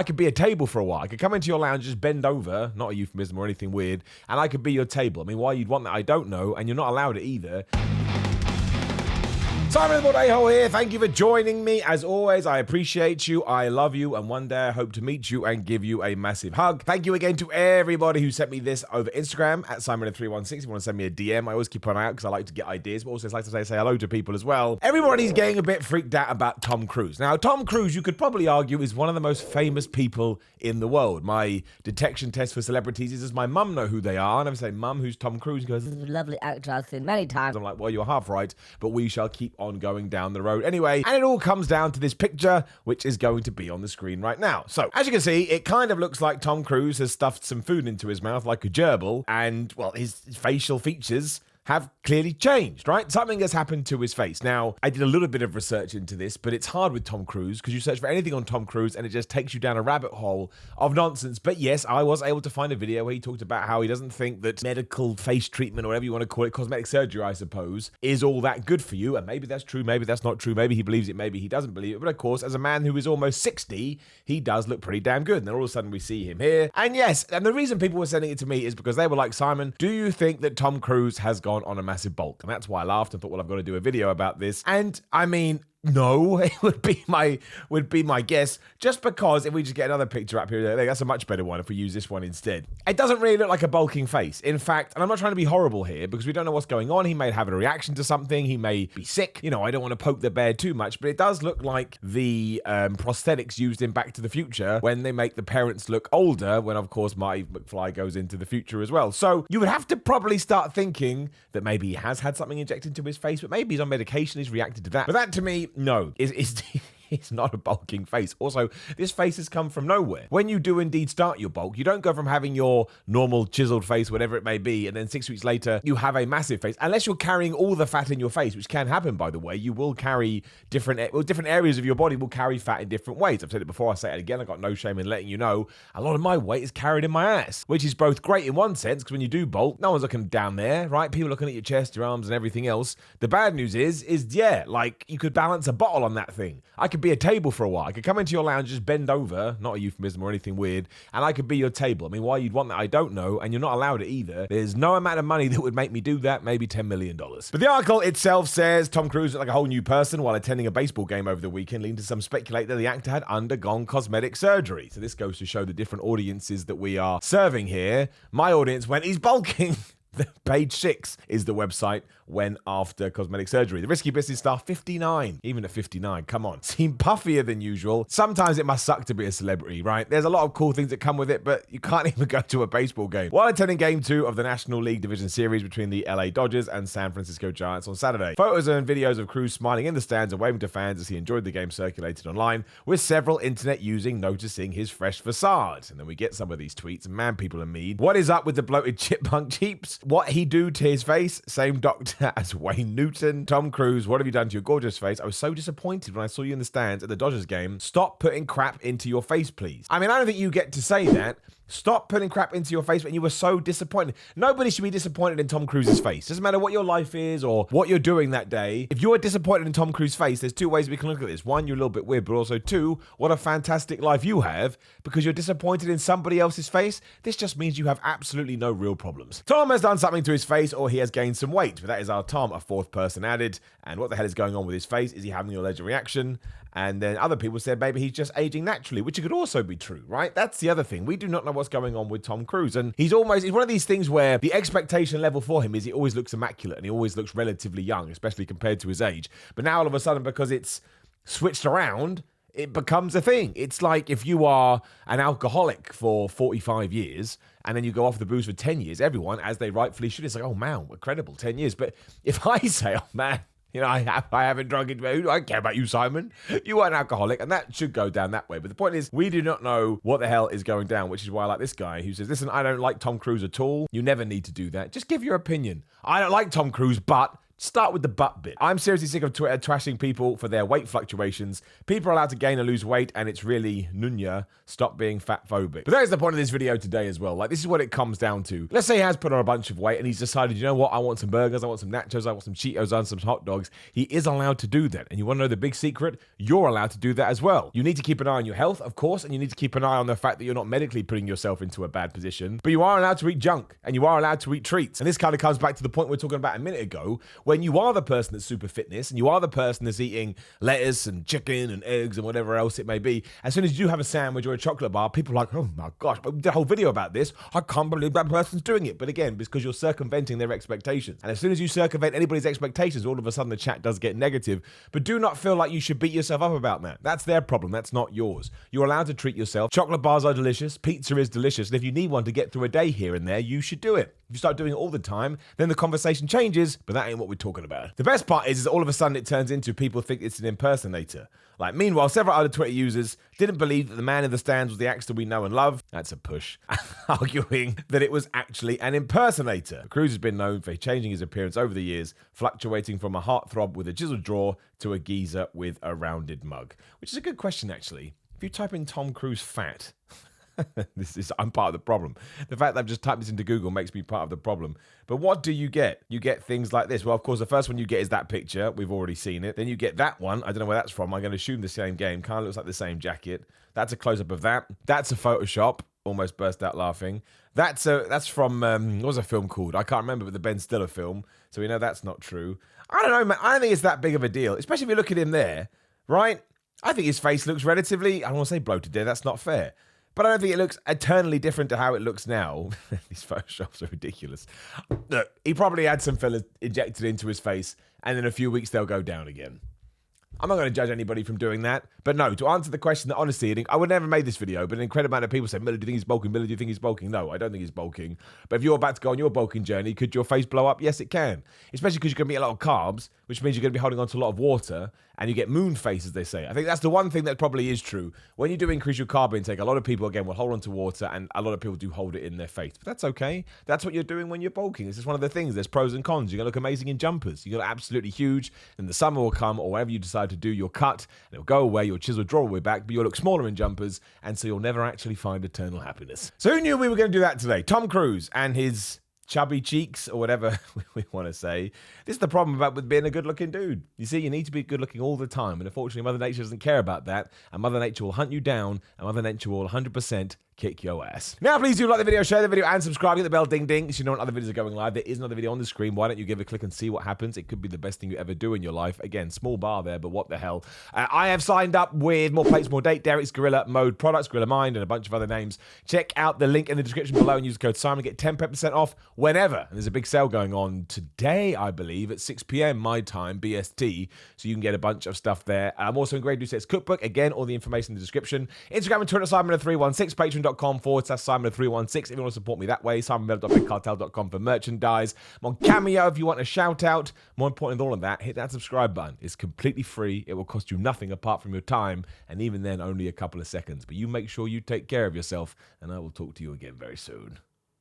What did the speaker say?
could be a table for a while. I could come into your lounge, just bend over, not a euphemism or anything weird, and I could be your table. I mean, why you'd want that, I don't know, and you're not allowed it either. Simon Bordejo here. Thank you for joining me. As always, I appreciate you. I love you. And one day I hope to meet you and give you a massive hug. Thank you again to everybody who sent me this over Instagram at Simon316. If you want to send me a DM, I always keep an eye out because I like to get ideas, but also I like to say hello to people as well. Everybody's getting a bit freaked out about Tom Cruise. Now, Tom Cruise, you could probably argue, is one of the most famous people in the world. My detection test for celebrities is, does my mum know who they are? And I say, Mum, who's Tom Cruise? She goes, lovely actor I've seen many times. I'm like, well, you're half right, but we shall keep on going down the road anyway. And it all comes down to this picture, which is going to be on the screen right now. So, as you can see, it kind of looks like Tom Cruise has stuffed some food into his mouth like a gerbil, and, well, his facial features have clearly changed, right? Something has happened to his face. Now, I did a little bit of research into this, but it's hard with Tom Cruise because you search for anything on Tom Cruise and it just takes you down a rabbit hole of nonsense. But yes, I was able to find a video where he talked about how he doesn't think that medical face treatment, or whatever you want to call it, cosmetic surgery, I suppose, is all that good for you. And maybe that's true, maybe that's not true, maybe he believes it, maybe he doesn't believe it. But of course, as a man who is almost 60, he does look pretty damn good. And then all of a sudden we see him here. And yes, and the reason people were sending it to me is because they were like, Simon, do you think that Tom Cruise has gone on a massive bulk? And that's why I laughed and thought, well, I've got to do a video about this. And I mean, no, it would be my guess, just because if we just get another picture up here, that's a much better one if we use this one instead. It doesn't really look like a bulking face. In fact, and I'm not trying to be horrible here because we don't know what's going on. He may have a reaction to something. He may be sick. You know, I don't want to poke the bear too much, but it does look like the prosthetics used in Back to the Future when they make the parents look older, when of course Marty McFly goes into the future as well. So you would have to probably start thinking that maybe he has had something injected into his face, but maybe he's on medication, he's reacted to that. But that to me, no, it's not a bulking face. Also, this face has come from nowhere. When you do indeed start your bulk, you don't go from having your normal chiseled face, whatever it may be, and then 6 weeks later, you have a massive face. Unless you're carrying all the fat in your face, which can happen, by the way. You will carry different areas of your body will carry fat in different ways. I've said it before, I say it again, I've got no shame in letting you know. A lot of my weight is carried in my ass, which is both great in one sense, because when you do bulk, no one's looking down there, right? People looking at your chest, your arms, and everything else. The bad news is yeah, like, you could balance a bottle on that thing. I could be a table for a while. I could come into your lounge, just bend over, not a euphemism or anything weird, and I could be your table. I mean, why you'd want that, I don't know, and you're not allowed it either. There's no amount of money that would make me do that, maybe $10 million. But the article itself says Tom Cruise looked like a whole new person while attending a baseball game over the weekend, leading to some speculate that the actor had undergone cosmetic surgery. So this goes to show the different audiences that we are serving here. My audience went, he's bulking. Page 6 is the website when after cosmetic surgery. The risky business star, 59. Even at 59, come on. Seem puffier than usual. Sometimes it must suck to be a celebrity, right? There's a lot of cool things that come with it, but you can't even go to a baseball game. While attending Game 2 of the National League Division Series between the LA Dodgers and San Francisco Giants on Saturday. Photos and videos of Cruise smiling in the stands and waving to fans as he enjoyed the game circulated online, with several internet users noticing his fresh facade. And then we get some of these tweets, and man, people are mean. What is up with the bloated chipmunk cheeks? What he do to his face? Same doctor as Wayne Newton. Tom Cruise, what have you done to your gorgeous face? I was so disappointed when I saw you in the stands at the Dodgers game. Stop putting crap into your face, please. I mean, I don't think you get to say that. Stop putting crap into your face when you were so disappointed. Nobody should be disappointed in Tom Cruise's face. Doesn't matter what your life is or what you're doing that day. If you are disappointed in Tom Cruise's face, there's two ways we can look at this. One, you're a little bit weird, but also two, what a fantastic life you have because you're disappointed in somebody else's face. This just means you have absolutely no real problems. Tom has done something to his face or he has gained some weight, but that is our Tom, a fourth person added. And what the hell is going on with his face? Is he having an allergic reaction? And then other people said maybe he's just aging naturally, which could also be true, right? That's the other thing. We do not know what's going on with Tom Cruise. And he's one of these things where the expectation level for him is he always looks immaculate and he always looks relatively young, especially compared to his age. But now all of a sudden, because it's switched around, it becomes a thing. It's like if you are an alcoholic for 45 years and then you go off the booze for 10 years, everyone, as they rightfully should, is like, oh man, incredible, 10 years. But if I say, oh man, you know, I haven't drunk it. I don't care about you, Simon. You are an alcoholic, and that should go down that way. But the point is, we do not know what the hell is going down, which is why I like this guy who says, listen, I don't like Tom Cruise at all. You never need to do that. Just give your opinion. I don't like Tom Cruise, but Start with the butt bit. I'm seriously sick of Twitter trashing people for their weight fluctuations. People are allowed to gain or lose weight, and it's really Nunya. Stop being fat phobic. But that is the point of this video today as well. Like, this is what it comes down to. Let's say he has put on a bunch of weight and he's decided, you know what, I want some burgers, I want some nachos, I want some Cheetos, I want some hot dogs. He is allowed to do that. And you want to know the big secret? You're allowed to do that as well. You need to keep an eye on your health, of course, and you need to keep an eye on the fact that you're not medically putting yourself into a bad position. But you are allowed to eat junk, and you are allowed to eat treats. And this kind of comes back to the point we were talking about a minute ago, when you are the person that's super fitness, and you are the person that's eating lettuce and chicken and eggs and whatever else it may be. As soon as you do have a sandwich or a chocolate bar, people are like, oh my gosh, we did a whole video about this. I can't believe that person's doing it. But again, because you're circumventing their expectations. And as soon as you circumvent anybody's expectations, all of a sudden the chat does get negative. But do not feel like you should beat yourself up about that. That's their problem. That's not yours. You're allowed to treat yourself. Chocolate bars are delicious. Pizza is delicious. And if you need one to get through a day here and there, you should do it. If you start doing it all the time, then the conversation changes, but that ain't what we're talking about. The best part is all of a sudden it turns into people think it's an impersonator. Like, meanwhile, several other Twitter users didn't believe that the man in the stands was the actor we know and love. That's a push. Arguing that it was actually an impersonator. Cruz has been known for changing his appearance over the years, fluctuating from a heartthrob with a chiseled jaw to a geezer with a rounded mug. Which is a good question, actually. If you type in Tom Cruise fat... I'm part of the problem. The fact that I've just typed this into Google makes me part of the problem. But what do you get? You get things like this. Well, of course, the first one you get is that picture. We've already seen it. Then you get that one. I don't know where that's from. I'm going to assume the same game. Kind of looks like the same jacket. That's a close-up of that. That's a Photoshop. Almost burst out laughing. That's from, what was a film called? I can't remember, but the Ben Stiller film. So we know that's not true. I don't know, man. I don't think it's that big of a deal, especially if you look at him there, right? I think his face looks relatively, I don't want to say bloated there. That's not fair. But I don't think it looks eternally different to how it looks now. These Photoshops are ridiculous. Look, he probably had some fillers injected into his face, and in a few weeks they'll go down again. I'm not going to judge anybody from doing that. But no, to answer the question that honestly, I would never have made this video, but an incredible amount of people say, Miller, do you think he's bulking? Miller, do you think he's bulking? No, I don't think he's bulking. But if you're about to go on your bulking journey, could your face blow up? Yes, it can. Especially because you're going to eat a lot of carbs, which means you're going to be holding on to a lot of water, and you get moon face, as they say. I think that's the one thing that probably is true. When you do increase your carb intake, a lot of people, again, will hold on to water, and a lot of people do hold it in their face. But that's okay. That's what you're doing when you're bulking. It's just one of the things. There's pros and cons. You're going to look amazing in jumpers. You're going to look absolutely huge. Then the summer will come, or whatever you decide to do, you'll cut, and it'll go away, your chiseled draw will be back, but you'll look smaller in jumpers, and so you'll never actually find eternal happiness. So who knew we were going to do that today? Tom Cruise and his chubby cheeks, or whatever we want to say. This is the problem about with being a good-looking dude. You see, you need to be good-looking all the time, and unfortunately, Mother Nature doesn't care about that, and Mother Nature will hunt you down, and Mother Nature will 100% kick your ass. Now, please do like the video, share the video, and subscribe. Get the bell ding ding so you know when other videos are going live. There is another video on the screen. Why don't you give it a click and see what happens? It could be the best thing you ever do in your life. Again, small bar there, but what the hell. I have signed up with More Plates, More Date, Derek's Gorilla Mode products, Gorilla Mind, and a bunch of other names. Check out the link in the description below and use the code Simon. Get 10% off whenever. And there's a big sale going on today, I believe, at 6 p.m. my time, BST. So you can get a bunch of stuff there. I'm also in Grey Doucette's cookbook. Again, all the information in the description. Instagram and Twitter, Simon316, patreon.com/Simon316 if you want to support me that way. SimonMiller.BigCartel.com for merchandise. I'm on Cameo if you want a shout out. More important than all of that, hit that subscribe button. It's completely free. It will cost you nothing apart from your time, and even then, only a couple of seconds. But you make sure you take care of yourself, and I will talk to you again very soon.